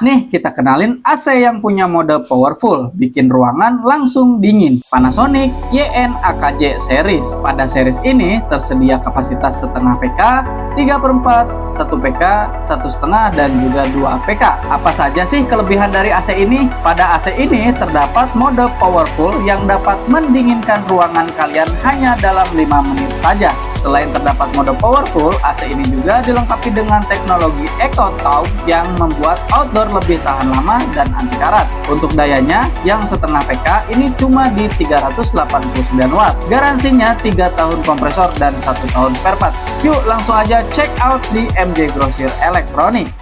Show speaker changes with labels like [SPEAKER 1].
[SPEAKER 1] Nih, kita kenalin AC yang punya mode powerful, bikin ruangan langsung dingin. Panasonic YN-AKJ Series. Pada series ini tersedia kapasitas setengah PK, 3/4, 1 PK, 1,5, dan juga 2 PK. Apa saja sih kelebihan dari AC ini? Pada AC ini terdapat mode powerful yang dapat mendinginkan ruangan kalian hanya dalam 5 menit saja. Selain terdapat mode powerful, AC ini juga dilengkapi dengan teknologi EcoTaub yang membuat outdoor lebih tahan lama dan anti karat. Untuk dayanya yang setengah PK ini cuma di 389 watt. Garansinya 3 tahun kompresor dan 1 tahun spare part. Yuk langsung aja check out di MJ Grosir Elektronik.